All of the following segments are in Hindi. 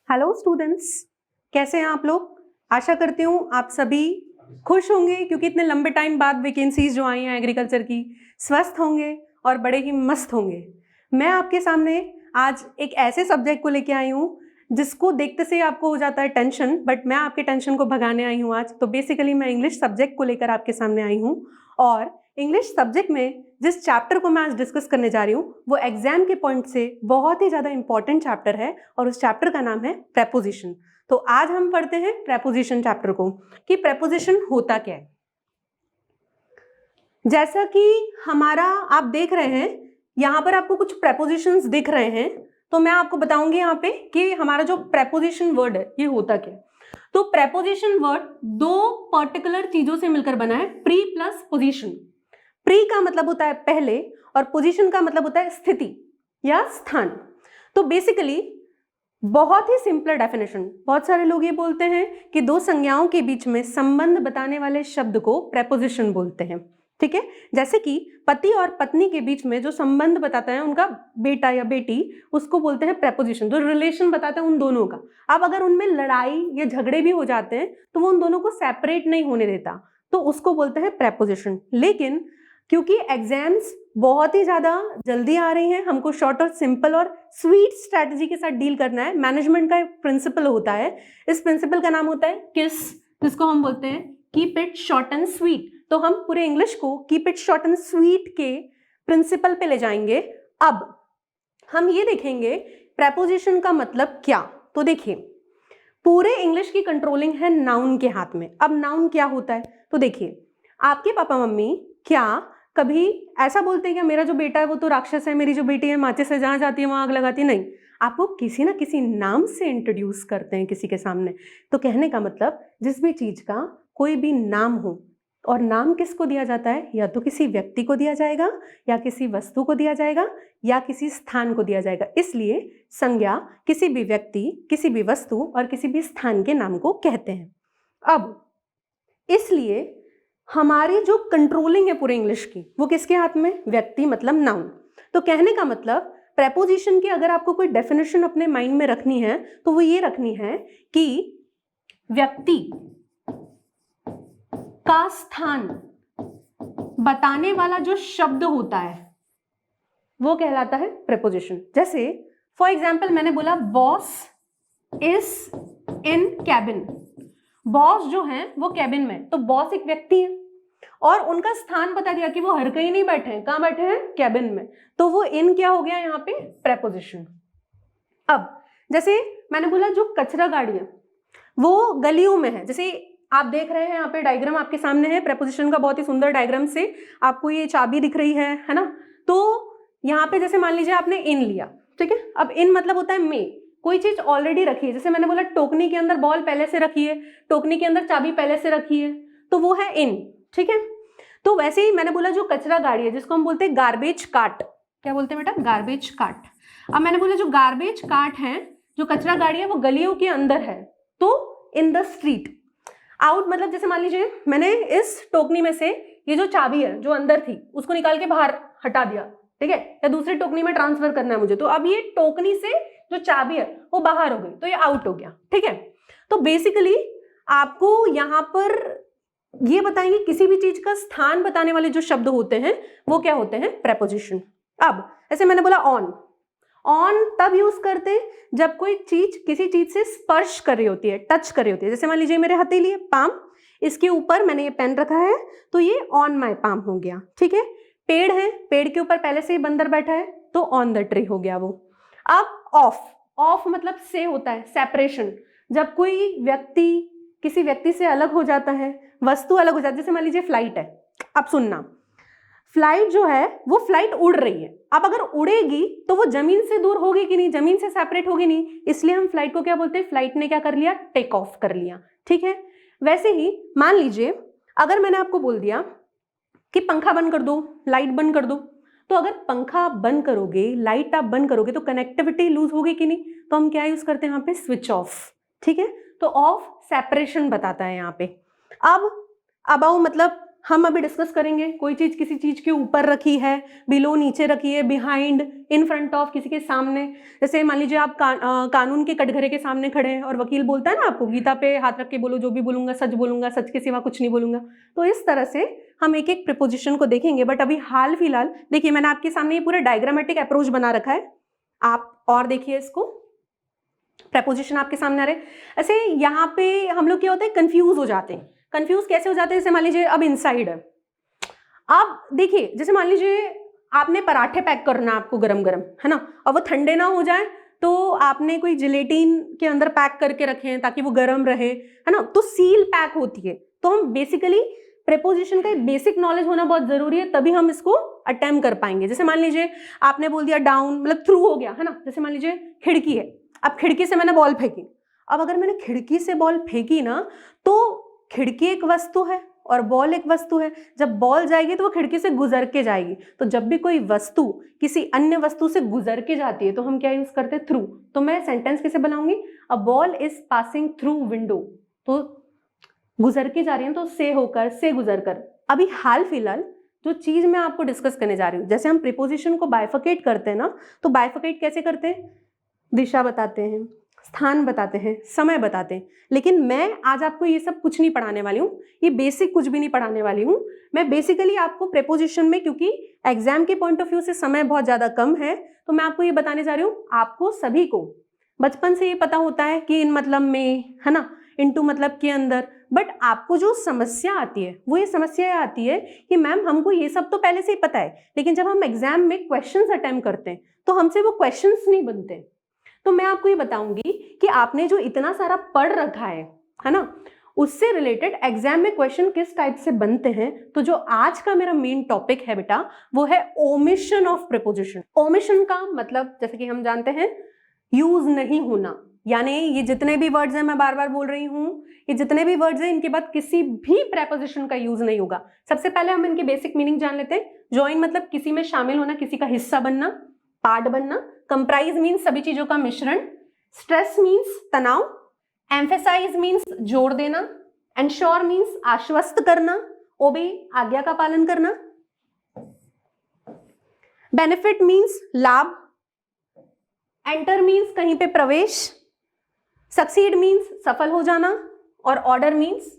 हेलो स्टूडेंट्स, कैसे हैं आप लोग। आशा करती हूँ आप सभी खुश होंगे क्योंकि इतने लंबे टाइम बाद वैकेंसीज जो आई हैं एग्रीकल्चर की, स्वस्थ होंगे और बड़े ही मस्त होंगे। मैं आपके सामने आज एक ऐसे सब्जेक्ट को लेके आई हूँ जिसको देखते से आपको हो जाता है टेंशन, बट मैं आपके टेंशन को भगाने आई हूँ आज। तो बेसिकली मैं इंग्लिश सब्जेक्ट को लेकर आपके सामने आई हूँ और इंग्लिश सब्जेक्ट में जिस चैप्टर को मैं आज डिस्कस करने जा रही हूँ वो एग्जाम के पॉइंट से बहुत ही ज़्यादा इंपॉर्टेंट चैप्टर है और उस चैप्टर का नाम है प्रेपोजिशन। तो आज हम पढ़ते हैं प्रेपोजिशन चैप्टर को कि प्रेपोजिशन होता क्या है। जैसा कि हमारा आप देख रहे हैं यहाँ पर आपको कुछ प्रेपोजिशंस दिख रहे हैं, तो मैं आपको बताऊंगी यहाँ पे कि हमारा जो प्रेपोजिशन वर्ड है ये होता क्या है। तो प्रेपोजिशन वर्ड दो पर्टिकुलर चीजों से मिलकर बना है, प्री प्लस पोजीशन। प्री का मतलब होता है पहले और पोजीशन का मतलब होता है स्थिति या स्थान। तो बेसिकली बहुत ही सिंपल डेफिनेशन, बहुत सारे लोग ये बोलते हैं कि दो संज्ञाओं के बीच में संबंध बताने वाले शब्द को प्रेपोजिशन बोलते हैं। ठीक है, जैसे कि पति और पत्नी के बीच में जो संबंध बताता है उनका बेटा या बेटी, उसको बोलते हैं प्रेपोजिशन, जो रिलेशन बताता है उन दोनों का। अब अगर उनमें लड़ाई या झगड़े भी हो जाते हैं तो वो उन दोनों को सेपरेट नहीं होने देता, तो उसको बोलते हैं प्रेपोजिशन। लेकिन क्योंकि एग्जाम्स बहुत ही ज्यादा जल्दी आ रही हैं, हमको शॉर्ट और सिंपल और स्वीट स्ट्रैटेजी के साथ डील करना है। मैनेजमेंट का एक प्रिंसिपल होता है, इस प्रिंसिपल का नाम होता है किस, जिसको हम बोलते हैं keep it short and sweet. तो हम पूरे इंग्लिश को keep it short and sweet के प्रिंसिपल पे ले जाएंगे। अब हम ये देखेंगे प्रेपोजिशन का मतलब क्या। तो देखिए, पूरे इंग्लिश की कंट्रोलिंग है नाउन के हाथ में। अब नाउन क्या होता है, तो देखिए, आपके पापा मम्मी क्या कभी ऐसा बोलते हैं कि मेरा जो बेटा है वो तो राक्षस है, मेरी जो बेटी है माचिस से जहां जाती है वहां आग लगाती है? नहीं, आपको किसी ना किसी नाम से इंट्रोड्यूस करते हैं किसी के सामने। तो कहने का मतलब जिस भी चीज का कोई भी नाम हो, और नाम किसको दिया जाता है, या तो किसी व्यक्ति को दिया जाएगा, या किसी वस्तु को दिया जाएगा, या किसी स्थान को दिया जाएगा। इसलिए संज्ञा किसी भी व्यक्ति, किसी भी वस्तु और किसी भी स्थान के नाम को कहते हैं। अब इसलिए हमारी जो कंट्रोलिंग है पूरे इंग्लिश की वो किसके हाथ में, व्यक्ति मतलब नाउन। तो कहने का मतलब प्रेपोजिशन की अगर आपको कोई डेफिनेशन अपने माइंड में रखनी है तो वो ये रखनी है कि व्यक्ति का स्थान बताने वाला जो शब्द होता है वो कहलाता है प्रेपोजिशन। जैसे फॉर एग्जाम्पल मैंने बोला boss is in cabin. Boss जो है वो कैबिन में, तो बॉस एक व्यक्ति है और उनका स्थान बता दिया कि वो हर कहीं नहीं बैठे हैं, कहां बैठे हैं, कैबिन में। तो वो इन क्या हो गया यहाँ पे, प्रेपोजिशन। अब जैसे मैंने बोला जो कचरा गाड़ी है वो गलियों में है, जैसे आप देख रहे हैं यहाँ पे डायग्राम आपके सामने है प्रेपोजिशन का, बहुत ही सुंदर डायग्राम से आपको ये चाबी दिख रही है ना। तो यहाँ पे जैसे मान लीजिए आपने इन लिया, ठीक है। अब इन मतलब होता है में, कोई चीज ऑलरेडी रखी है। जैसे मैंने बोला टोकनी के अंदर बॉल पहले से रखी है, टोकनी के अंदर चाबी पहले से रखी है, तो वो है इन, ठीक है। तो वैसे ही मैंने बोला जो कचरा गाड़ी है जिसको हम बोलते हैं गार्बेज कार्ट, क्या बोलते हैं बेटा, गार्बेज कार्ट। अब मैंने बोला जो गार्बेज कार्ट है, जो कचरा गाड़ी है वो गलियों के अंदर है, तो इन द स्ट्रीट। आउट मतलब जैसे मान लीजिए मैंने इस टोकनी में से ये जो चाबी है जो अंदर थी उसको निकाल के बाहर हटा दिया, ठीक है, या दूसरी टोकनी में ट्रांसफर करना है मुझे, तो अब ये टोकनी से जो चाबी है वो बाहर हो गई, तो ये आउट हो गया, ठीक है। तो बेसिकली आपको यहाँ पर ये बताएंगे किसी भी चीज का स्थान बताने वाले जो शब्द होते हैं वो क्या होते हैं, प्रेपोजिशन। अब ऐसे मैंने बोला ऑन, ऑन तब यूज करते हैं जब कोई चीज किसी चीज से स्पर्श कर रही होती है, टच कर रही होती है। जैसे मान लीजिए मेरे हथेली है, पाम, इसके ऊपर मैंने ये पेन रखा है तो ये ऑन माय पाम हो गया, ठीक है। पेड़ है, पेड़ के ऊपर पहले से ही बंदर बैठा है तो ऑन द ट्री हो गया वो। अब ऑफ, ऑफ मतलब से होता है, सेपरेशन, जब कोई व्यक्ति किसी व्यक्ति से अलग हो जाता है, वस्तु अलग हो जाती है। जैसे मान लीजिए फ्लाइट है, अब सुनना, फ्लाइट जो है वो फ्लाइट उड़ रही है, अब अगर उड़ेगी तो वो जमीन से दूर होगी कि नहीं, जमीन से सेपरेट होगी नहीं, इसलिए हम फ्लाइट को क्या बोलते हैं, फ्लाइट ने क्या कर लिया, टेक ऑफ कर लिया, ठीक है। वैसे ही मान लीजिए अगर मैंने आपको बोल दिया कि पंखा बंद कर दो, लाइट बंद कर दो, तो अगर पंखा बंद करोगे, लाइट आप बंद करोगे तो कनेक्टिविटी लूज होगी कि नहीं, तो हम क्या यूज करते हैं यहाँ पे, स्विच ऑफ, ठीक है। तो ऑफ सेपरेशन बताता है यहाँ पे। अब अबाउ मतलब हम अभी डिस्कस करेंगे, कोई चीज किसी चीज के ऊपर रखी है, बिलो नीचे रखी है, बिहाइंड, इन फ्रंट ऑफ, किसी के सामने। जैसे मान लीजिए आप कानून के कटघरे के सामने खड़े हैं और वकील बोलता है ना आपको, गीता पे हाथ रख के बोलो, जो भी बोलूंगा सच के सिवा कुछ नहीं बोलूंगा। तो इस तरह से हम एक एक प्रीपोजिशन को देखेंगे। बट अभी हाल फिलहाल देखिए, मैंने आपके सामने ये पूरा डायग्रामेटिक अप्रोच बना रखा है, आप और देखिए इसको। प्रीपोजिशन आपके सामने आ रहे। ऐसे यहाँ पे हम लोग क्या होता है, कंफ्यूज हो जाते हैं। कंफ्यूज कैसे हो जाते हैं? जैसे मान लीजिए अब इनसाइड है, अब देखिए जैसे मान लीजिए आपने पराठे पैक करना आपको गरम गरम, है ना, और वो ठंडे ना हो जाए, तो आपने कोई जिलेटिन के अंदर पैक करके रखे हैं ताकि वो गर्म रहे, है ना, तो सील पैक होती है। तो हम बेसिकली प्रीपोजिशन का बेसिक नॉलेज होना बहुत जरूरी है, तभी हम इसको अटेम्प्ट कर पाएंगे। जैसे मान लीजिए आपने बोल दिया डाउन, मतलब थ्रू हो गया, है ना। जैसे मान लीजिए खिड़की है, अब खिड़की से मैंने बॉल फेंकी, अब अगर मैंने खिड़की से बॉल फेंकी ना, तो खिड़की एक वस्तु है और बॉल एक वस्तु है। जब बॉल जाएगी तो वो खिड़की से गुजर के जाएगी। तो जब भी कोई वस्तु किसी अन्य वस्तु से गुजर के जाती है तो हम क्या यूज करते हैं? थ्रू। तो मैं सेंटेंस कैसे बनाऊंगी? A ball is passing through window, तो गुजर के जा रही है, तो से होकर, से गुजर कर। अभी हाल फिलहाल जो चीज मैं आपको डिस्कस करने जा रही हूँ, जैसे हम प्रीपोजिशन को बाइफिकेट करते हैं ना, तो बाइफिकेट कैसे करते हैं? दिशा बताते हैं, स्थान बताते हैं, समय बताते हैं। लेकिन मैं आज आपको ये सब कुछ नहीं पढ़ाने वाली हूँ, ये बेसिक कुछ भी नहीं पढ़ाने वाली हूँ। मैं बेसिकली आपको प्रीपोजिशन में, क्योंकि एग्जाम के पॉइंट ऑफ व्यू से समय बहुत ज्यादा कम है, तो मैं आपको ये बताने जा रही हूँ। आपको सभी को बचपन से ये पता होता है कि इन मतलब में, है ना, इनटू मतलब के अंदर। बट आपको जो समस्या आती है वो ये समस्या आती है कि मैम हमको ये सब तो पहले से ही पता है, लेकिन जब हम एग्जाम में क्वेश्चंस अटेम्प्ट करते हैं तो हमसे वो क्वेश्चंस नहीं बनते। तो मैं आपको ये बताऊंगी कि आपने जो इतना सारा पढ़ रखा है ना, उससे रिलेटेड एग्जाम में क्वेश्चन किस टाइप से बनते हैं। तो जो आज का मेरा मेन टॉपिक है बेटा, वो है ओमिशन ऑफ प्रीपोजिशन। ओमिशन का मतलब जैसे कि हम जानते हैं यूज नहीं होना, यानी ये जितने भी वर्ड्स हैं, मैं बार बार बोल रही हूं, ये जितने भी वर्ड्स हैं इनके बाद किसी भी प्रीपोजिशन का यूज नहीं होगा। सबसे पहले हम इनके बेसिक मीनिंग जान लेते हैं। ज्वाइन मतलब किसी में शामिल होना, किसी का हिस्सा बनना, पार्ट बनना। कंप्राइज मीन्स सभी चीजों का मिश्रण। स्ट्रेस मीन्स तनाव। एम्फेसाइज मीन्स जोर देना। एंश्योर मीन्स आश्वस्त करना। ओबे आज्ञा का पालन करना। बेनिफिट मीन्स लाभ। एंटर मीन्स कहीं पे प्रवेश। सक्सीड मीन्स सफल हो जाना। और ऑर्डर मीन्स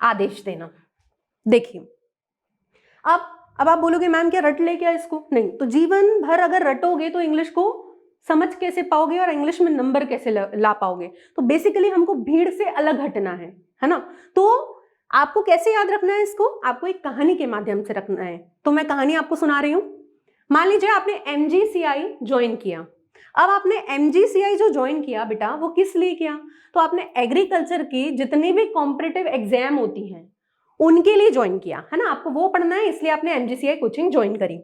आदेश देना। देखिए अब आप बोलोगे मैम क्या रट ले क्या इसको? नहीं, तो जीवन भर अगर रटोगे तो इंग्लिश को समझ कैसे पाओगे और इंग्लिश में नंबर कैसे ला पाओगे? तो बेसिकली हमको भीड़ से अलग हटना है ना। तो आपको कैसे याद रखना है इसको? आपको एक कहानी के माध्यम से रखना है। तो मैं कहानी आपको सुना रही हूं। मान लीजिए आपने MGCI ज्वाइन किया। अब आपने MGCI जो ज्वाइन किया बेटा, वो किस लिए किया? तो आपने एग्रीकल्चर की जितनी भी कॉम्पिटिटिव एग्जाम होती हैं उनके लिए ज्वाइन किया, है ना। आपको वो पढ़ना है, इसलिए आपने MGCI कोचिंग ज्वाइन करी।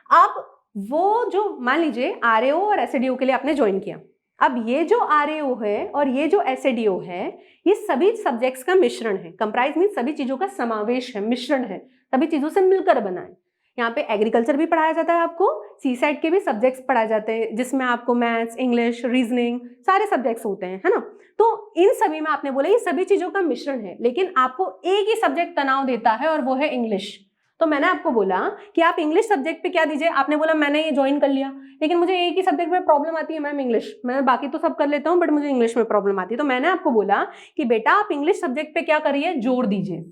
अब वो जो मान लीजिए RAO और SADO के लिए आपने ज्वाइन किया। अब ये जो RAO है और ये जो SADO है, ये सभी सब्जेक्ट्स का मिश्रण है। कंप्राइज मीन सभी चीजों का समावेश है, मिश्रण है, सभी चीजों से मिलकर बना है। यहाँ पे एग्रीकल्चर भी पढ़ाया जाता है, आपको सीसाइड के भी सब्जेक्ट्स पढ़ाए जाते हैं, जिसमें आपको मैथ्स, इंग्लिश, रीजनिंग सारे सब्जेक्ट्स होते हैं, है ना। तो इन सभी में आपने बोला ये सभी चीजों का मिश्रण है, लेकिन आपको एक ही सब्जेक्ट तनाव देता है और वो है इंग्लिश। तो मैंने आपको बोला कि आप इंग्लिश सब्जेक्ट पे क्या दीजिए। आपने बोला मैंने ये ज्वाइन कर लिया, लेकिन मुझे एक ही सब्जेक्ट में प्रॉब्लम आती है मैम, इंग्लिश। मैं बाकी तो सब कर लेता हूँ बट मुझे इंग्लिश में प्रॉब्लम आती है। तो मैंने आपको बोला कि बेटा आप इंग्लिश सब्जेक्ट पे क्या करिए, जोर दीजिए।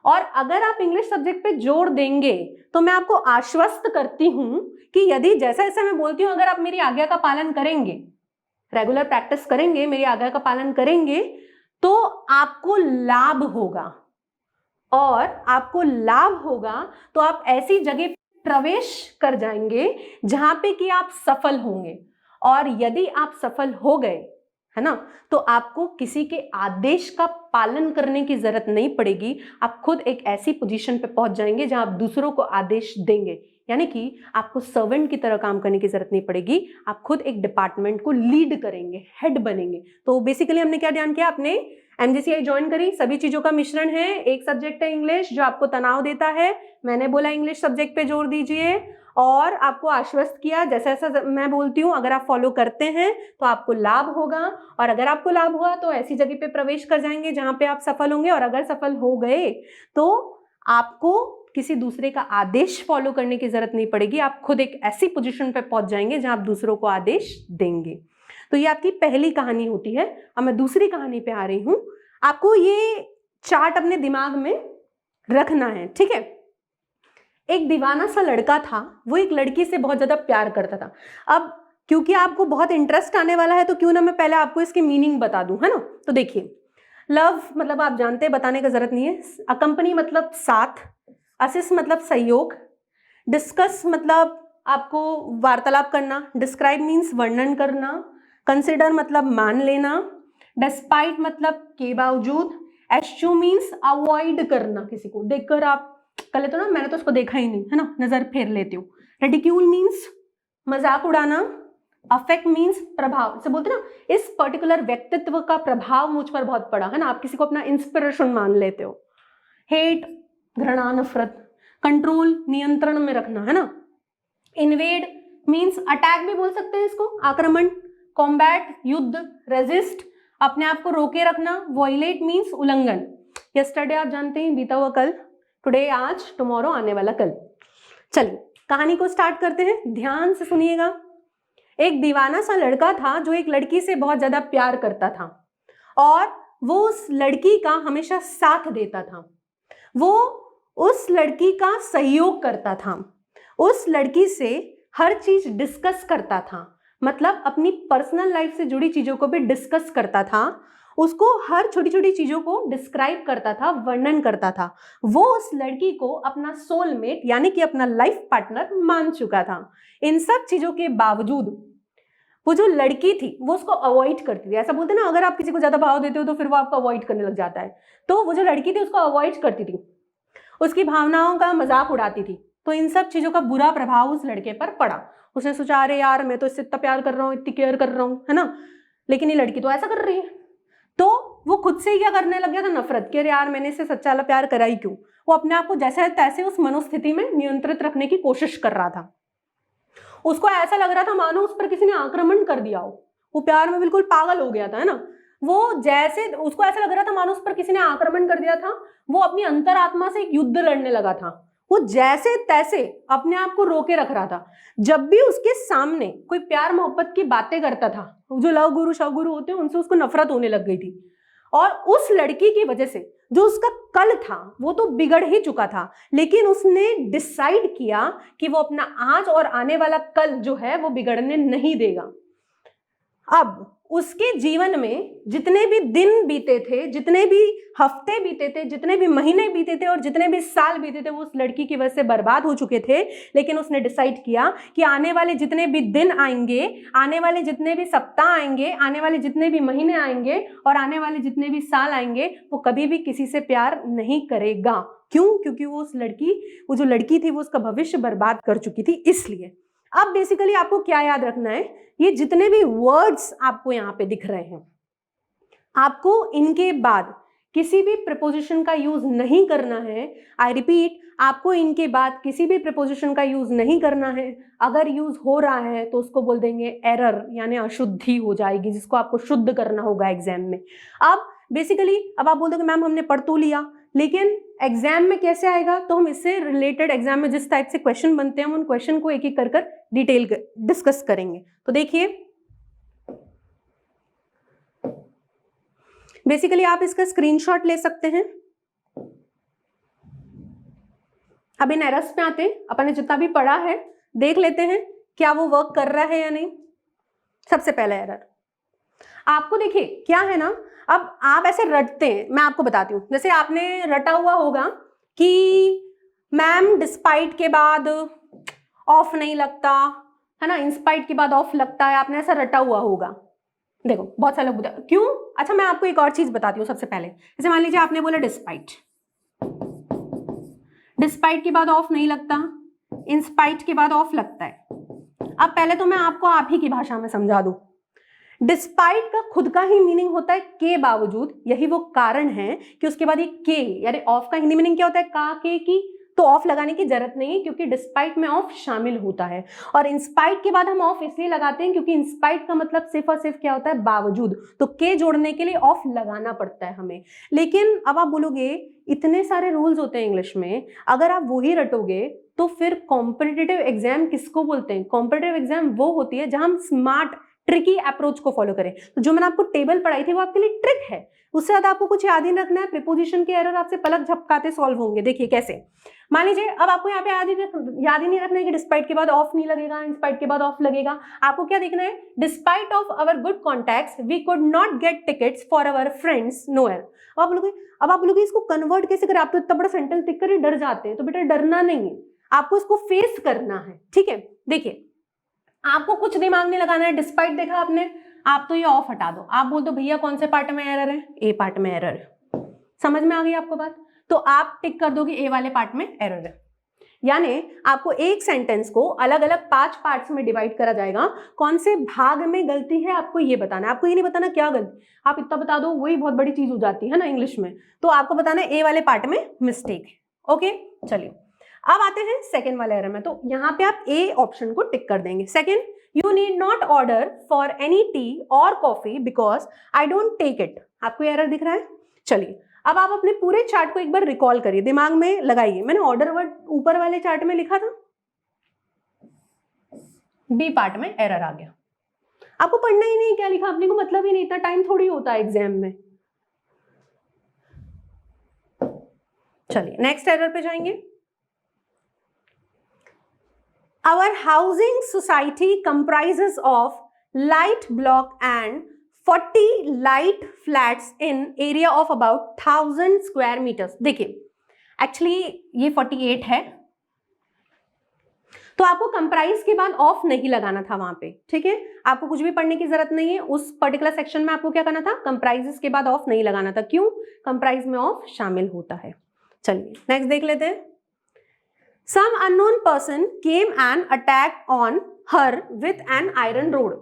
और अगर आप इंग्लिश सब्जेक्ट पे जोर देंगे तो मैं आपको आश्वस्त करती हूं कि यदि जैसा जैसा मैं बोलती हूं, अगर आप मेरी आज्ञा का पालन करेंगे, रेगुलर प्रैक्टिस करेंगे, मेरी आज्ञा का पालन करेंगे, तो आपको लाभ होगा। और आपको लाभ होगा तो आप ऐसी जगह प्रवेश कर जाएंगे जहां पे कि आप सफल होंगे। और यदि आप सफल हो गए, है ना, तो आपको किसी के आदेश का पालन करने की जरूरत नहीं पड़ेगी। आप खुद एक ऐसी पोजीशन पे पहुंच जाएंगे जहां आप दूसरों को आदेश देंगे, यानी कि आपको सर्वेंट की तरह काम करने की जरूरत नहीं पड़ेगी। आप खुद एक डिपार्टमेंट को लीड करेंगे, हेड बनेंगे। तो बेसिकली हमने क्या ध्यान किया, आपने MGCI ज्वाइन करी, सभी चीजों का मिश्रण है। एक सब्जेक्ट है इंग्लिश जो आपको तनाव देता है, मैंने बोला इंग्लिश सब्जेक्ट पे जोर दीजिए। और आपको आश्वस्त किया जैसा जैसा मैं बोलती हूँ अगर आप फॉलो करते हैं तो आपको लाभ होगा, और अगर आपको लाभ हुआ तो ऐसी जगह पे प्रवेश कर जाएंगे जहां पे आप सफल होंगे, और अगर सफल हो गए तो आपको किसी दूसरे का आदेश फॉलो करने की जरूरत नहीं पड़ेगी, आप खुद एक ऐसी पोजीशन पे पहुंच जाएंगे जहां आप दूसरों को आदेश देंगे। तो ये आपकी पहली कहानी होती है। अब मैं दूसरी कहानी पे आ रही हूं। आपको ये चार्ट अपने दिमाग में रखना है, ठीक है। एक दीवाना सा लड़का था, वो एक लड़की से बहुत ज्यादा प्यार करता था। अब क्योंकि आपको बहुत इंटरेस्ट आने वाला है तो क्यों ना मैं पहले आपको इसकी मीनिंग बता दूं, है ना। तो देखिए, लव मतलब आप जानते हैं, बताने का जरूरत नहीं है। अकंपनी मतलब साथ, असिस्ट मतलब सहयोग, डिस्कस मतलब आपको वार्तालाप करना, डिस्क्राइब मीन्स वर्णन करना, कंसिडर मतलब मान लेना, डिस्पाइट मतलब के बावजूद, एश्यू मीन्स अवॉइड करना, किसी को देखकर आप कर लेते हो ना, मैंने तो उसको देखा ही नहीं, है ना, नजर फेर लेते हो। रेडिक्यूल मीन्स मजाक उड़ाना, अफेक्ट मीन्स प्रभाव, से बोलते ना इस पर्टिकुलर व्यक्तित्व का प्रभाव मुझ पर बहुत पड़ा, है ना, आप किसी को अपना इंस्पिरेशन मान लेते हो। हेट घृणा नफरत, कंट्रोल नियंत्रण में रखना, है ना। इन्वेड मीन्स अटैक भी बोल सकते हैं इसको, आक्रमण। कॉम्बैट युद्ध, रेजिस्ट अपने आप को रोके रखना, वॉयलेट मीन्स उल्लंघन। यस्टरडे आप जानते हैं बीता हुआ कल, टुडे आज, टुमारो आने वाला कल। चलिए कहानी को स्टार्ट करते हैं, ध्यान से सुनिएगा। एक दीवाना सा लड़का था जो एक लड़की से बहुत ज्यादा प्यार करता था और वो उस लड़की का हमेशा साथ देता था, वो उस लड़की का सहयोग करता था, उस लड़की से हर चीज डिस्कस करता था, मतलब अपनी पर्सनल लाइफ से जुड़ी चीजों को भी डिस्कस करता था, उसको हर छोटी छोटी चीजों को डिस्क्राइब करता था, वर्णन करता था। वो उस लड़की को अपना सोलमेट यानी कि अपना लाइफ पार्टनर मान चुका था। इन सब चीजों के बावजूद वो जो लड़की थी वो उसको अवॉइड करती थी। ऐसा बोलते ना, अगर आप किसी को ज्यादा भाव देते हो तो फिर वो आपको अवॉइड करने लग जाता है। तो वो जो लड़की थी उसको अवॉइड करती थी, उसकी भावनाओं का मजाक उड़ाती थी। तो इन सब चीजों का बुरा प्रभाव उस लड़के पर पड़ा। उसने सोचा अरे यार मैं तो इससे इतना प्यार कर रहा हूँ, इतनी केयर कर रहा हूँ, है ना, लेकिन ये लड़की तो ऐसा कर रही है। तो वो खुद से ही क्या करने लग गया था, नफरत, कि अरे यार मैंने इससे सच्चा वाला प्यार करा ही क्यों। वो अपने आप को जैसे तैसे उस मनोस्थिति में नियंत्रित रखने की कोशिश कर रहा था। उसको ऐसा लग रहा था मानो उस पर किसी ने आक्रमण कर दिया हो, वो प्यार में बिल्कुल पागल हो गया था, है ना। वो जैसे उसको ऐसा लग रहा था मानो उस पर किसी ने आक्रमण कर दिया था, वो अपनी अंतरात्मा से एक युद्ध लड़ने लगा था। वो जैसे तैसे अपने आप को रोके रख रहा था। जब भी उसके सामने कोई प्यार मोहब्बत की बातें करता था, जो लव गुरु शव गुरु होते हैं उनसे उसको नफरत होने लग गई थी। और उस लड़की की वजह से जो उसका कल था वो तो बिगड़ ही चुका था, लेकिन उसने डिसाइड किया कि वो अपना आज और आने वाला कल जो है वो बिगड़ने नहीं देगा। अब उसके जीवन में जितने भी दिन बीते थे, जितने भी हफ्ते बीते थे, जितने भी महीने बीते थे और जितने भी साल बीते थे वो उस लड़की की वजह से बर्बाद हो चुके थे। लेकिन उसने डिसाइड किया कि आने वाले जितने भी दिन आएंगे, आने वाले जितने भी सप्ताह आएंगे, आने वाले जितने भी महीने आएंगे और आने वाले जितने भी साल आएंगे, वो कभी भी किसी से प्यार नहीं करेगा। क्यों? क्योंकि वो जो लड़की थी वो उसका भविष्य बर्बाद कर चुकी थी, इसलिए। अब बेसिकली आपको क्या याद रखना है, ये जितने भी वर्ड्स आपको यहाँ पे दिख रहे हैं, आपको इनके बाद किसी भी प्रीपोजिशन का यूज नहीं करना है। आई रिपीट, आपको इनके बाद किसी भी प्रीपोजिशन का यूज नहीं करना है। अगर यूज हो रहा है तो उसको बोल देंगे एरर, यानी अशुद्धि हो जाएगी, जिसको आपको शुद्ध करना होगा एग्जाम में। अब बेसिकली अब आप बोल दोगे मैम हमने पढ़ तो लिया, लेकिन एग्जाम में कैसे आएगा, तो हम इससे रिलेटेड एग्जाम में जिस टाइप से क्वेश्चन बनते हैं हम उन क्वेश्चन को एक एक कर डिटेल डिस्कस करेंगे। तो देखिए बेसिकली आप इसका स्क्रीनशॉट ले सकते हैं। अब इन एरर्स पे आते हैं, अपन ने जितना भी पढ़ा है देख लेते हैं क्या वो वर्क कर रहा है या नहीं। सबसे पहला एरर आपको देखिए क्या है ना, अब आप ऐसे रटते हैं, मैं आपको बताती हूँ। जैसे आपने रटा हुआ होगा कि मैम डिस्पाइट के बाद ऑफ नहीं लगता, है ना, इंस्पाइट के बाद ऑफ लगता है, आपने ऐसा रटा हुआ होगा। देखो बहुत सारे लोग क्यों, अच्छा मैं आपको एक और चीज बताती हूँ। सबसे पहले जैसे मान लीजिए आपने बोला डिस्पाइट, डिस्पाइट के बाद ऑफ नहीं लगता, इंस्पाइट के बाद ऑफ लगता है। अब पहले तो मैं आपको आप ही की भाषा में समझा दूं। डिस्पाइट का खुद का ही मीनिंग होता है के बावजूद, यही वो कारण है कि उसके बाद ये के यानी ऑफ का हिंदी मीनिंग क्या होता है, का के की तो ऑफ लगाने की जरूरत नहीं है, क्योंकि डिस्पाइट में ऑफ शामिल होता है। और इंस्पाइट के बाद हम ऑफ इसलिए लगाते हैं क्योंकि इंस्पाइट का मतलब सिर्फ और सिर्फ क्या होता है, बावजूद। तो के जोड़ने के लिए ऑफ लगाना पड़ता है हमें। लेकिन अब आप बोलोगे इतने सारे रूल्स होते हैं इंग्लिश में, अगर आप वही रटोगे तो फिर कॉम्पिटिटिव एग्जाम किसको बोलते हैं? कॉम्पिटिटिव एग्जाम वो होती है जहां हम स्मार्ट ट्रिकी अप्रोच को फॉलो करें। तो जो मैंने आपको टेबल पढ़ाई थी वो आपके लिए ट्रिक है, उससे ज्यादा आपको कुछ याद ही नहीं रखना है। प्रीपोजिशन के एरर आपसे पलक झपकाते सॉल्व होंगे। देखिए कैसे, मान लीजिए अब आपको यहाँ पे याद ही नहीं रखना है कि डिस्पाइट के बाद ऑफ नहीं लगेगा, इंस्पाइट के बाद ऑफ लगेगा। आपको क्या देखना है, despite of our good contacts we could not get tickets for our friends nowhere. अब आप बोलोगे इसको कन्वर्ट कैसे करें, आप तो इतना बड़ा सेंटेंस लिख कर ही डर जाते हैं। तो बेटा डरना नहीं है, आपको इसको फेस करना है, ठीक है। देखिए आपको कुछ दिमाग नहीं लगाना है, डिस्पाइट देखा आपने, आप तो ये ऑफ हटा दो, आप बोल दो भैया कौन से पार्ट में एरर है, ए पार्ट में एरर है। समझ में आ गई आपको बात? तो आप टिक कर दोगे ए वाले पार्ट में एरर है। यानी आपको एक सेंटेंस को अलग अलग 5 पार्ट्स में डिवाइड करा जाएगा, कौन से भाग में गलती है आपको ये बताना है। आपको ये नहीं बताना क्या गलती, आप इतना बता दो वही बहुत बड़ी चीज हो जाती है ना इंग्लिश में। तो आपको बताना है ए वाले पार्ट में मिस्टेक है। ओके चलिए अब आते हैं सेकंड वाले एरर में। तो यहाँ पे आप ए ऑप्शन को टिक कर देंगे। Second, you need not order for any tea or coffee because I don't take it. आपको एरर दिख रहा है? चलिए अब आप अपने पूरे चार्ट को एक बार रिकॉल करिए, दिमाग में लगाइए। मैंने ऑर्डर वर्ड ऊपर वाले चार्ट में लिखा था, बी पार्ट में एरर आ गया। आपको पढ़ना ही नहीं क्या लिखा, अपने को मतलब ही नहीं, इतना टाइम थोड़ी होता है एग्जाम में। चलिए नेक्स्ट एरर पे जाएंगे। Our housing society comprises of light block and 40 light flats in area of about 1000 square meters। देखिए एक्चुअली ये 48 है, तो आपको कंप्राइज के बाद ऑफ नहीं लगाना था वहां पे, ठीक है। आपको कुछ भी पढ़ने की जरूरत नहीं है, उस पर्टिकुलर सेक्शन में आपको क्या करना था, कंप्राइजेस के बाद ऑफ नहीं लगाना था। क्यों? कंप्राइज में ऑफ शामिल होता है। चलिए नेक्स्ट देख लेते हैं। Some unknown person came and attacked on her with an iron rod।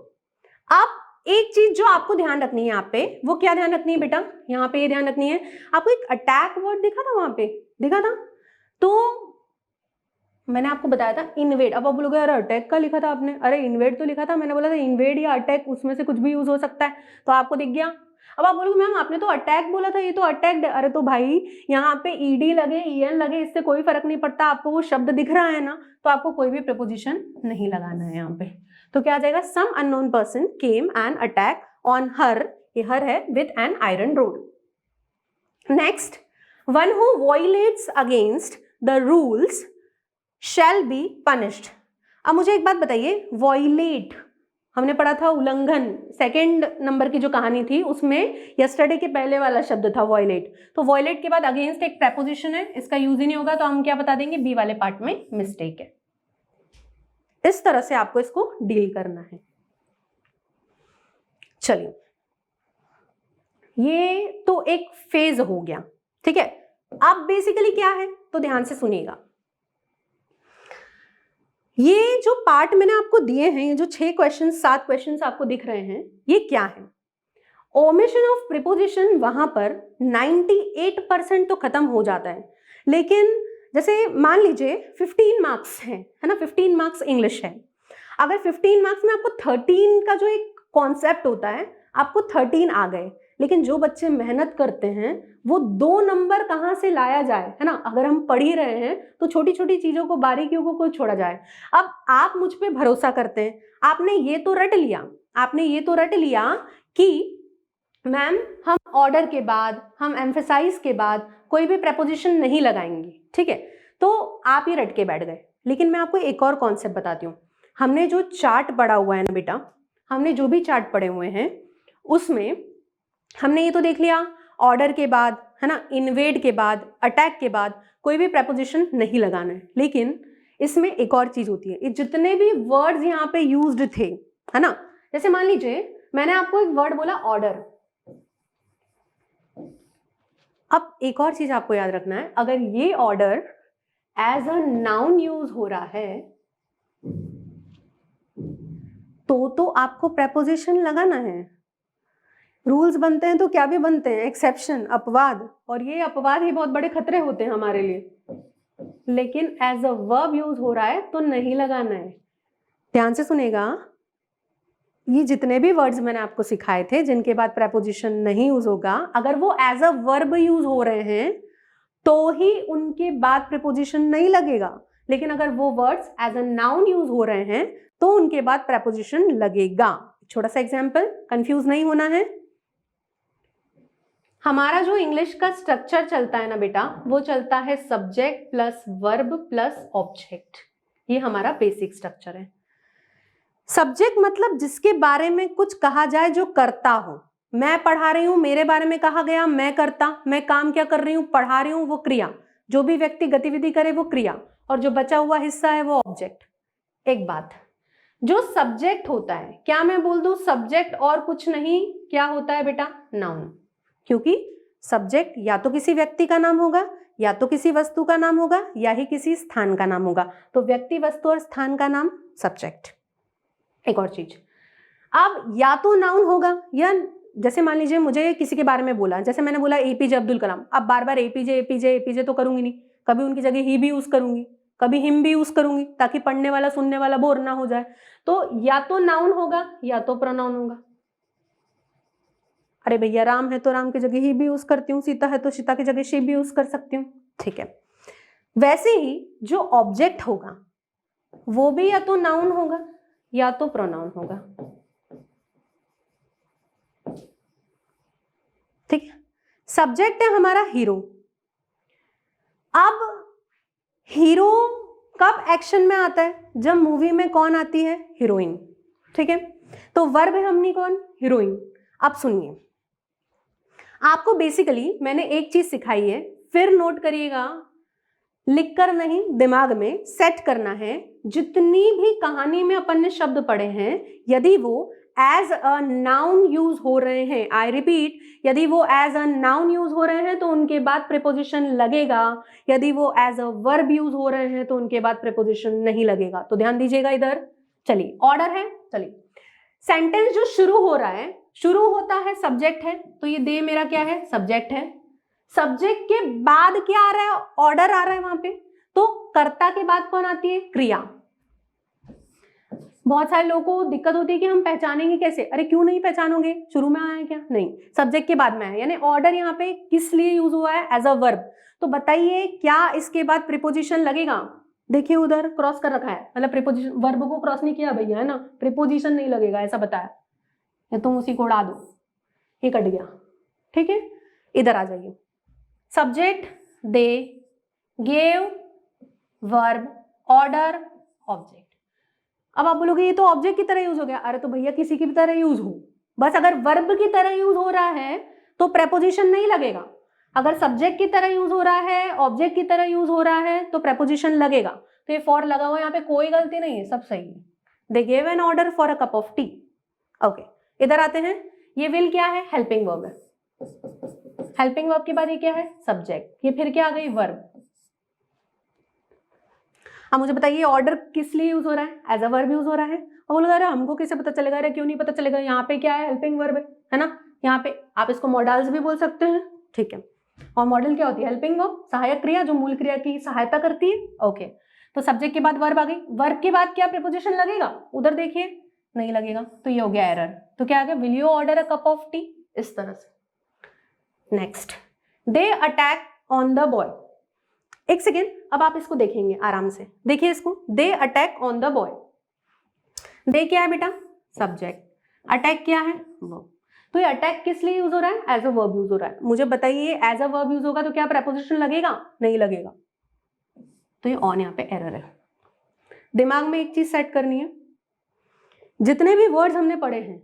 अब एक चीज जो आपको ध्यान रखनी है यहाँ पे, वो क्या ध्यान रखनी है बेटा, यहाँ पे ये ध्यान रखनी है। आपको एक अटैक वर्ड दिखा था वहां पे, दिखा था, तो मैंने आपको बताया था इन्वेड। अब आप बोलोगे अरे अटैक का लिखा था आपने, अरे इन्वेड तो लिखा था, मैंने बोला था इन्वेड या अटैक, उसमें से कुछ भी यूज हो सकता है, तो आपको दिख गया। अब आप बोलोगे मैम आपने तो अटैक बोला था, ये तो अटैक्ड। अरे तो भाई यहाँ पे ईडी लगे ईएन लगे इससे कोई फर्क नहीं पड़ता, आपको वो शब्द दिख रहा है ना, तो आपको कोई भी प्रीपोजिशन नहीं लगाना है यहाँ पे। तो क्या आ जाएगा, some unknown person came and attack on her, ये हर है, with an iron rod. Next, one who violates against the rules shall be punished. अब मुझे एक बात बताइए, वॉयलेट हमने पढ़ा था उल्लंघन, सेकंड नंबर की जो कहानी थी उसमें यस्टरडे के पहले वाला शब्द था वॉयलेट। तो वॉयलेट के बाद अगेंस्ट एक प्रेपोजिशन है, इसका यूज ही नहीं होगा, तो हम क्या बता देंगे, बी वाले पार्ट में मिस्टेक है। इस तरह से आपको इसको डील करना है। चलिए ये तो एक फेज हो गया, ठीक है। अब बेसिकली क्या है तो ध्यान से सुनिएगा। ये जो पार्ट मैंने आपको दिए हैं, ये जो 6 क्वेश्चन 7 क्वेश्चन आपको दिख रहे हैं, ये क्या है? ओमिशन ऑफ प्रीपोजिशन वहां पर 98% तो खत्म हो जाता है, लेकिन जैसे मान लीजिए 15 मार्क्स हैं, है ना, 15 मार्क्स इंग्लिश है। अगर 15 मार्क्स में आपको 13 का जो एक कॉन्सेप्ट होता है, आपको 13 आ गए, लेकिन जो बच्चे मेहनत करते हैं वो 2 नंबर कहाँ से लाया जाए, है ना। अगर हम पढ़ ही रहे हैं तो छोटी छोटी चीजों को, बारीकियों को क्यों छोड़ा जाए। अब आप मुझ पे भरोसा करते हैं, आपने ये तो रट लिया कि मैम हम ऑर्डर के बाद, हम एम्फेसाइज के बाद कोई भी प्रेपोजिशन नहीं लगाएंगे, ठीक है, तो आप ये रट के बैठ गए। लेकिन मैं आपको एक और कॉन्सेप्ट बताती हूँ। हमने जो चार्ट पढ़ा हुआ है ना बेटा, हमने जो भी चार्ट पढ़े हुए हैं उसमें हमने ये तो देख लिया, ऑर्डर के बाद, है ना, इन्वेड के बाद, अटैक के बाद कोई भी प्रेपोजिशन नहीं लगाना है। लेकिन इसमें एक और चीज होती है, ये जितने भी वर्ड्स यहाँ पे यूज्ड थे, है ना, जैसे मान लीजिए मैंने आपको एक वर्ड बोला ऑर्डर। अब एक और चीज आपको याद रखना है, अगर ये order as a noun use हो रहा है तो आपको प्रेपोजिशन लगाना है। रूल्स बनते हैं तो क्या भी बनते हैं, एक्सेप्शन, अपवाद, और ये अपवाद ही बहुत बड़े खतरे होते हैं हमारे लिए। लेकिन एज अ वर्ब यूज हो रहा है तो नहीं लगाना है। ध्यान से सुनेगा, ये जितने भी वर्ड्स मैंने आपको सिखाए थे जिनके बाद प्रेपोजिशन नहीं यूज होगा, अगर वो एज अ वर्ब यूज हो रहे हैं तो ही उनके बाद प्रेपोजिशन नहीं लगेगा, लेकिन अगर वो words as a noun use हो रहे हैं तो उनके बाद प्रेपोजिशन लगेगा। छोटा सा एग्जाम्पल, कंफ्यूज नहीं होना है। हमारा जो इंग्लिश का स्ट्रक्चर चलता है ना बेटा, वो चलता है subject plus verb plus object. ये हमारा बेसिक स्ट्रक्चर है। सब्जेक्ट मतलब जिसके बारे में कुछ कहा जाए जो करता हो। मैं पढ़ा रही हूं, मेरे बारे में कहा गया, मैं करता। मैं काम क्या कर रही हूं, पढ़ा रही हूं, वो क्रिया। जो भी व्यक्ति गतिविधि करे वो क्रिया, और जो बचा हुआ हिस्सा है वो ऑब्जेक्ट। एक बात, जो सब्जेक्ट होता है, क्या मैं बोल दूं सब्जेक्ट और कुछ नहीं, क्या होता है बेटा, नाउन। क्योंकि सब्जेक्ट या तो किसी व्यक्ति का नाम होगा, या तो किसी वस्तु का नाम होगा, या ही किसी स्थान का नाम होगा। तो व्यक्ति, वस्तु और स्थान का नाम सब्जेक्ट। एक और चीज, अब या तो नाउन होगा, या जैसे मान लीजिए मुझे किसी के बारे में बोला, जैसे मैंने बोला एपीजे अब्दुल कलाम, अब बार बार एपीजे एपीजे एपीजे तो करूंगी नहीं, कभी उनकी जगह ही भी यूज करूंगी, कभी हिम भी यूज करूंगी, ताकि पढ़ने वाला सुनने वाला बोर ना हो जाए। तो या तो नाउन होगा या तो प्रोनाउन होगा। अरे भैया राम है तो राम की जगह ही भी यूज करती हूँ, सीता है तो सीता की जगह शी भी यूज कर सकती हूँ, ठीक है। वैसे ही जो ऑब्जेक्ट होगा वो भी या तो नाउन होगा या तो प्रोनाउन होगा, ठीक है। सब्जेक्ट है हमारा हीरो। अब हीरो कब एक्शन में आता है, जब मूवी में कौन आती है, हीरोइन, ठीक है। तो वर्ब है हमने कौन, हीरोइन। अब सुनिए, आपको बेसिकली मैंने एक चीज सिखाई है, फिर नोट करिएगा, लिखकर नहीं दिमाग में सेट करना है। जितनी भी कहानी में अपन ने शब्द पढ़े हैं, यदि वो एज अ नाउन यूज हो रहे हैं, आई रिपीट, यदि वो एज अ नाउन यूज हो रहे हैं तो उनके बाद प्रीपोजिशन लगेगा। यदि वो एज अ वर्ब यूज हो रहे हैं तो उनके बाद प्रीपोजिशन नहीं लगेगा। तो ध्यान दीजिएगा इधर। चलिए ऑर्डर है, चलिए सेंटेंस जो शुरू हो रहा है, शुरू होता है सब्जेक्ट है, तो ये दे मेरा क्या है, सब्जेक्ट है। सब्जेक्ट के बाद क्या आ रहा है, ऑर्डर आ रहा है वहां पे। तो कर्ता के बाद कौन आती है, क्रिया। बहुत सारे लोगों को दिक्कत होती है कि हम पहचानेंगे कैसे। अरे क्यों नहीं पहचानोगे, शुरू में आया है क्या, नहीं, सब्जेक्ट के बाद में आया, यानी ऑर्डर यहाँ पे किस लिए यूज हुआ है, एज अ वर्ब। तो बताइए क्या इसके बाद प्रीपोजिशन लगेगा। देखिए उधर क्रॉस कर रखा है, मतलब प्रीपोजिशन, वर्ब को क्रॉस नहीं किया भैया, है ना, प्रीपोजिशन नहीं लगेगा ऐसा बताया, या तुम उसी को उड़ा दो, ये कट गया, ठीक है। इधर आ जाइए, subject they, gave, verb, order, object. अब आप बोलोगे ये तो ऑब्जेक्ट की तरह यूज हो गया। अरे तो भैया किसी की भी तरह यूज हो, बस अगर वर्ब की तरह यूज हो रहा है तो प्रेपोजिशन नहीं लगेगा। अगर सब्जेक्ट की तरह यूज हो रहा है, ऑब्जेक्ट की तरह यूज हो रहा है तो प्रेपोजिशन लगेगा। तो ये फॉर लगा हुआ, यहाँ पे कोई गलती नहीं है, सब सही है। They gave an order for a cup of T. Okay, इधर आते हैं, ये विल क्या है, हेल्पिंग वर्ब है। हेल्पिंग वर्ब के बाद ये क्या है, सब्जेक्ट, ये फिर क्या आ गई, वर्ब। अब मुझे बताइए ऑर्डर किस लिए यूज हो रहा है, एज अ वर्ब यूज हो रहा है। और बोलोगे अरे हमको कैसे पता चलेगा, अरे क्यों नहीं पता चलेगा, यहाँ पे क्या है, हेल्पिंग वर्ब है ना। यहाँ पे आप इसको मॉडल्स भी बोल सकते हैं, ठीक है। और मॉडल क्या होती है, हेल्पिंग वर्ब, सहायक क्रिया जो मूल क्रिया की सहायता करती है। ओके, तो सब्जेक्ट के बाद वर्ब आ गई, वर्ब के बाद क्या प्रीपोजिशन लगेगा, उधर देखिए नहीं लगेगा, तो ये हो गया एरर। तो क्या आ गया, will you order a cup of tea, इस तरह से। Next, they attack on the boy. एक सेकेंड, अब आप इसको देखेंगे आराम से, देखिए इसको, they attack on the boy. They क्या है बेटा, सब्जेक्ट, अटैक क्या है, वर्ब। तो ये अटैक किस लिए यूज हो रहा है, एज अ वर्ब यूज हो रहा है। मुझे बताइए एज अ वर्ब यूज होगा तो क्या प्रेपोजिशन लगेगा, नहीं लगेगा। तो ये ऑन यहाँ पे एरर है। दिमाग में एक चीज सेट करनी है, जितने भी वर्ड्स हमने पढ़े हैं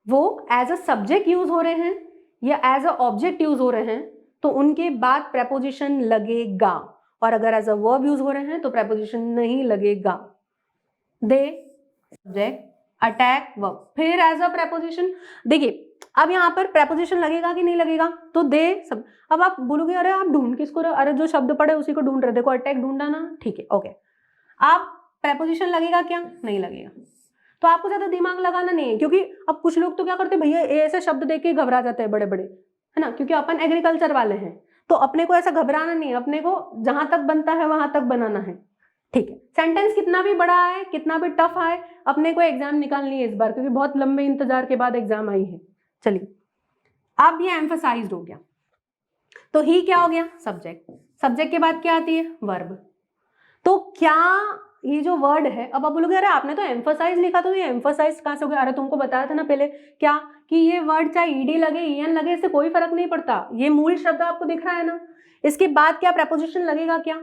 वो एज अ सब्जेक्ट यूज हो रहे हैं या एज अ ऑब्जेक्ट यूज हो रहे हैं तो उनके बाद प्रेपोजिशन लगेगा, और अगर एज अ वर्ब यूज हो रहे हैं तो प्रेपोजिशन नहीं लगेगा। दे सब्जेक्ट, अटैक वर्ब, फिर एज अ प्रेपोजिशन। देखिए अब यहाँ पर प्रेपोजिशन लगेगा कि नहीं लगेगा, तो दे सब। अब आप बोलोगे अरे आप ढूंढ किसको रहे, अरे जो शब्द पढ़े उसी को ढूंढ रहे, देखो अटैक ढूंढा ना, ठीक है, ओके। अब प्रेपोजिशन लगेगा क्या, नहीं लगेगा। तो आपको ज्यादा दिमाग लगाना नहीं है, क्योंकि अब कुछ लोग तो क्या करते हैं भैया, ऐसे शब्द देख के घबरा जाते हैं बड़े बड़े, है ना, क्योंकि अपन एग्रीकल्चर वाले हैं तो अपने को ऐसा घबराना नहीं है, अपने को जहां तक बनता है वहां तक बनाना है, ठीक है। सेंटेंस कितना भी बड़ा आए, कितना भी टफ आए, अपने को एग्जाम निकालनी है इस बार, क्योंकि बहुत लंबे इंतजार के बाद एग्जाम आई है। चलिए, अब ये एम्फसाइज्ड हो गया, तो ही क्या हो गया? सब्जेक्ट। सब्जेक्ट के बाद क्या आती है? वर्ब। तो क्या ये जो वर्ड है, अब आप बोलोगे अरे आपने तो एम्फसाइज लिखा, तो ये एम्फसाइज कहां से हो गया? अरे तुमको बताया था ना पहले क्या, कि ये वर्ड चाहे ईडी लगे ईएन लगे, इससे कोई फर्क नहीं पड़ता, ये मूल शब्द आपको दिख रहा है ना, इसके बाद क्या प्रेपोजिशन लगेगा क्या?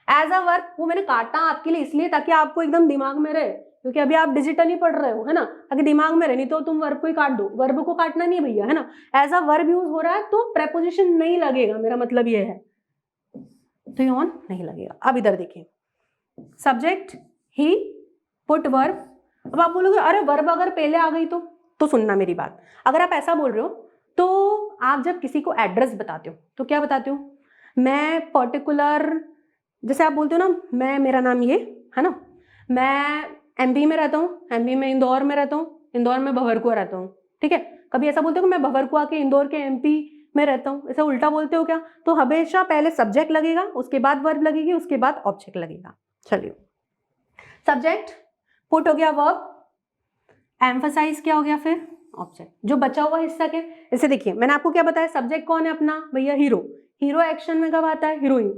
As a verb. वो मैंने काटा आपके लिए इसलिए ताकि आपको एकदम दिमाग में रहे, क्योंकि अभी आप डिजिटली पढ़ रहे हो, है ना, ताकि दिमाग में रहे, नहीं तो तुम वर्ब को ही काट दो, वर्ब को काटना नहीं भैया, है ना। एज अ वर्ब यूज हो रहा है तो प्रेपोजिशन नहीं लगेगा, मेरा मतलब ये है, तो ये ऑन नहीं लगेगा। अब इधर देखिए, सब्जेक्ट ही, पुट वर्ब। अब आप बोलोगे अरे वर्ब अगर पहले आ गई तो सुनना मेरी बात, अगर आप ऐसा बोल रहे हो तो आप जब किसी को एड्रेस बताते हो तो क्या बताते हो? मैं पर्टिकुलर, जैसे आप बोलते हो ना, मैं, मेरा नाम ये है ना, मैं एमपी में रहता हूँ, एमपी में इंदौर में रहता हूँ, इंदौर में भंवरकुआ रहता हूँ, ठीक है। कभी ऐसा बोलते हो कि मैं भंवरकुआ के इंदौर के एमपी में रहता हूँ, ऐसा उल्टा बोलते हो क्या? तो हमेशा पहले सब्जेक्ट लगेगा, उसके बाद वर्ब लगेगी, उसके बाद ऑब्जेक्ट लगेगा। चलिए, सब्जेक्ट, पुट हो गया वर्ब, एम्फसाइज क्या हो गया फिर? ऑब्जेक्ट। जो बचा हुआ हिस्सा क्या? इसे देखिए, मैंने आपको क्या बताया, सब्जेक्ट कौन है अपना भैया? हीरो। हीरो एक्शन में कब आता है? हीरोइन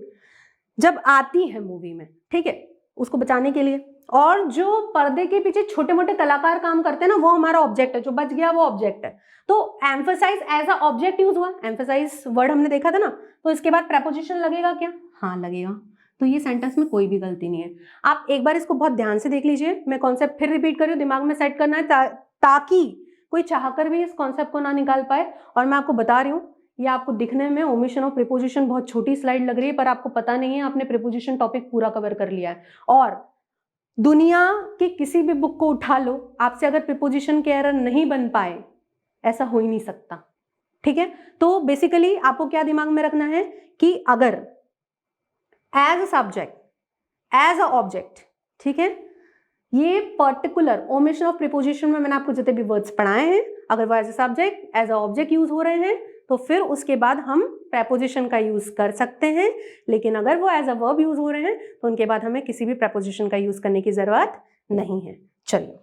जब आती है मूवी में, ठीक है, उसको बचाने के लिए। और जो पर्दे के पीछे छोटे मोटे कलाकार काम करते हैं ना, वो हमारा ऑब्जेक्ट है, जो बच गया वो ऑब्जेक्ट है। तो emphasise as a object use हुआ, एम्फसाइज वर्ड हमने देखा था ना, तो इसके बाद प्रेपोजिशन लगेगा क्या? हाँ लगेगा। तो ये सेंटेंस में कोई भी गलती नहीं है। आप एक बार इसको बहुत ध्यान से देख लीजिए, मैं कॉन्सेप्ट फिर रिपीट कर रही हूँ, दिमाग में सेट करना है ताकि कोई चाहकर भी इस कॉन्सेप्ट को ना निकाल पाए। और मैं आपको बता रही हूँ, ये आपको दिखने में ओमिशन ऑफ प्रीपोजिशन बहुत छोटी स्लाइड लग रही है, पर आपको पता नहीं है आपने प्रीपोजिशन टॉपिक पूरा कवर कर लिया है। और दुनिया की किसी भी बुक को उठा लो, आपसे अगर प्रीपोजिशन के एरर नहीं बन पाए, ऐसा हो ही नहीं सकता, ठीक है। तो बेसिकली आपको क्या दिमाग में रखना है कि अगर as a subject, as a object, ठीक है, ये पर्टिकुलर ओमिशन ऑफ प्रीपोजिशन में मैंने आपको जितने भी वर्ड्स पढ़ाए हैं, अगर वो as a subject, as a object use हो रहे हैं, तो फिर उसके बाद हम प्रेपोजिशन का यूज कर सकते हैं। लेकिन अगर वो एज अ वर्ब यूज हो रहे हैं तो उनके बाद हमें किसी भी प्रेपोजिशन का यूज करने की जरूरत नहीं है। चलिए,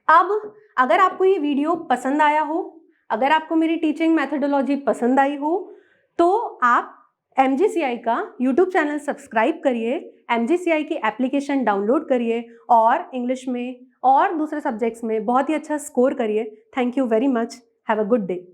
अब अगर आपको ये वीडियो पसंद आया हो, अगर आपको मेरी टीचिंग मेथोडोलॉजी पसंद आई हो, तो आप MGCI का YouTube चैनल सब्सक्राइब करिए, MGCI की एप्लीकेशन डाउनलोड करिए और इंग्लिश में और दूसरे सब्जेक्ट्स में बहुत ही अच्छा स्कोर करिए। Thank you very much. Have a good day.